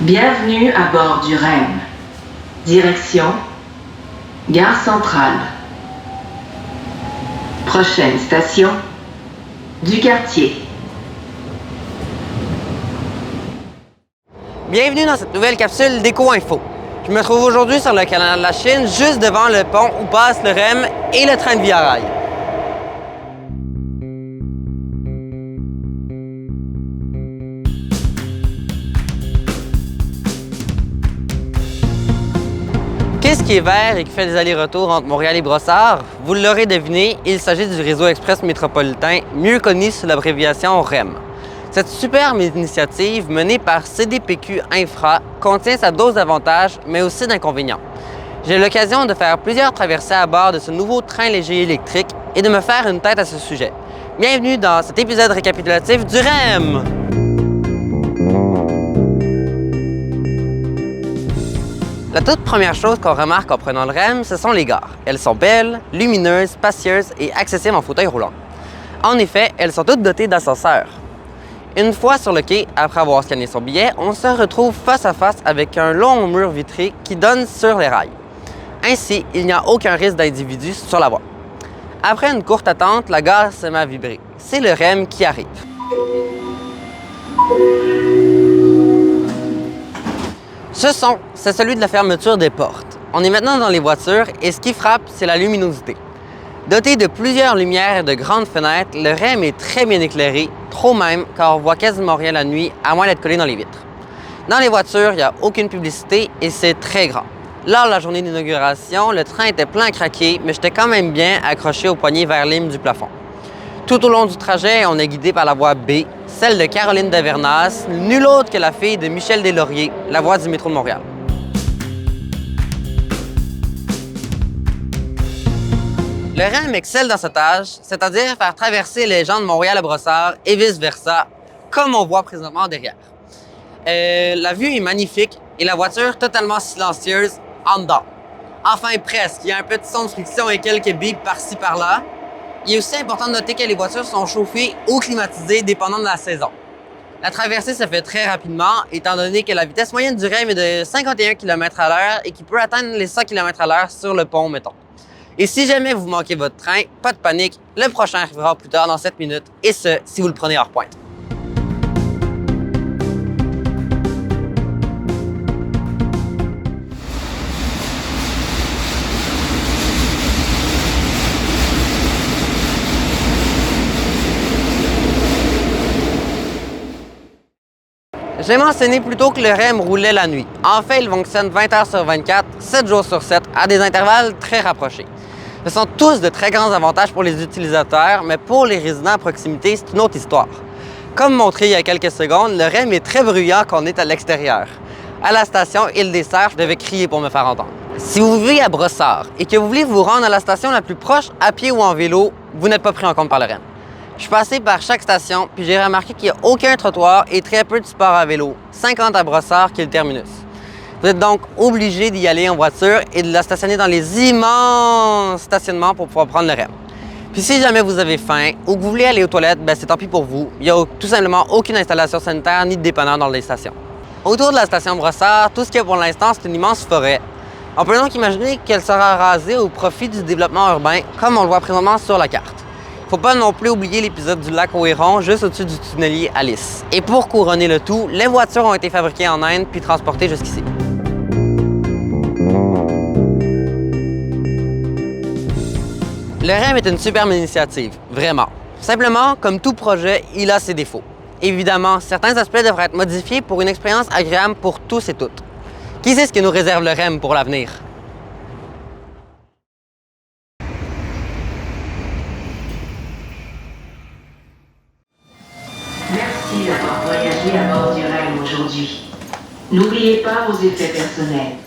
Bienvenue à bord du REM. Direction Gare Centrale. Prochaine station du quartier. Bienvenue dans cette nouvelle capsule d'Éco-Info. Je me trouve aujourd'hui sur le canal de la Chine, juste devant le pont où passe le REM et le train de Via Rail. Qu'est-ce qui est vert et qui fait des allers-retours entre Montréal et Brossard? Vous l'aurez deviné, il s'agit du réseau express métropolitain, mieux connu sous l'abréviation REM. Cette superbe initiative menée par CDPQ Infra contient sa dose d'avantages, mais aussi d'inconvénients. J'ai eu l'occasion de faire plusieurs traversées à bord de ce nouveau train léger électrique et de me faire une tête à ce sujet. Bienvenue dans cet épisode récapitulatif du REM! La toute première chose qu'on remarque en prenant le REM, ce sont les gares. Elles sont belles, lumineuses, spacieuses et accessibles en fauteuil roulant. En effet, elles sont toutes dotées d'ascenseurs. Une fois sur le quai, après avoir scanné son billet, on se retrouve face à face avec un long mur vitré qui donne sur les rails. Ainsi, il n'y a aucun risque d'individu sur la voie. Après une courte attente, la gare se met à vibrer. C'est le REM qui arrive. Ce son, c'est celui de la fermeture des portes. On est maintenant dans les voitures et ce qui frappe, c'est la luminosité. Doté de plusieurs lumières et de grandes fenêtres, le REM est très bien éclairé, trop même, car on voit quasiment rien la nuit, à moins d'être collé dans les vitres. Dans les voitures, il n'y a aucune publicité et c'est très grand. Lors de la journée d'inauguration, le train était plein à craquer, mais j'étais quand même bien accroché au poignet vers l'hime du plafond. Tout au long du trajet, on est guidé par la voie B, celle de Caroline Davernas, nulle autre que la fille de Michel Deslauriers, la voix du métro de Montréal. Le REM excelle dans cet âge, c'est-à-dire faire traverser les gens de Montréal à Brossard et vice-versa, comme on voit présentement derrière. La vue est magnifique et la voiture totalement silencieuse en dedans. Enfin presque, il y a un petit son de friction et quelques bips par-ci par-là. Il est aussi important de noter que les voitures sont chauffées ou climatisées dépendant de la saison. La traversée se fait très rapidement, étant donné que la vitesse moyenne du REM est de 51 km/h et qui peut atteindre les 100 km/h sur le pont, mettons. Et si jamais vous manquez votre train, pas de panique, le prochain arrivera plus tard dans 7 minutes, et ce, si vous le prenez hors pointe. J'ai mentionné plus tôt que le REM roulait la nuit. En fait, il fonctionne 20 heures sur 24, 7 jours sur 7, à des intervalles très rapprochés. Ce sont tous de très grands avantages pour les utilisateurs, mais pour les résidents à proximité, c'est une autre histoire. Comme montré il y a quelques secondes, le REM est très bruyant quand on est à l'extérieur. À la station Île des Serres, je devais crier pour me faire entendre. Si vous vivez à Brossard et que vous voulez vous rendre à la station la plus proche à pied ou en vélo, vous n'êtes pas pris en compte par le REM. Je suis passé par chaque station, puis j'ai remarqué qu'il n'y a aucun trottoir et très peu de sport à vélo, 50 à Brossard qui est le terminus. Vous êtes donc obligé d'y aller en voiture et de la stationner dans les immenses stationnements pour pouvoir prendre le REM. Puis si jamais vous avez faim ou que vous voulez aller aux toilettes, ben c'est tant pis pour vous. Il n'y a tout simplement aucune installation sanitaire ni de dépanneur dans les stations. Autour de la station Brossard, tout ce qu'il y a pour l'instant, c'est une immense forêt. On peut donc imaginer qu'elle sera rasée au profit du développement urbain, comme on le voit présentement sur la carte. Faut pas non plus oublier l'épisode du lac aux Hérons, juste au-dessus du tunnelier Alice. Et pour couronner le tout, les voitures ont été fabriquées en Inde puis transportées jusqu'ici. Le REM est une superbe initiative, vraiment. Simplement, comme tout projet, il a ses défauts. Évidemment, certains aspects devraient être modifiés pour une expérience agréable pour tous et toutes. Qui sait ce que nous réserve le REM pour l'avenir? Merci d'avoir voyagé à bord du REM aujourd'hui. N'oubliez pas vos effets personnels.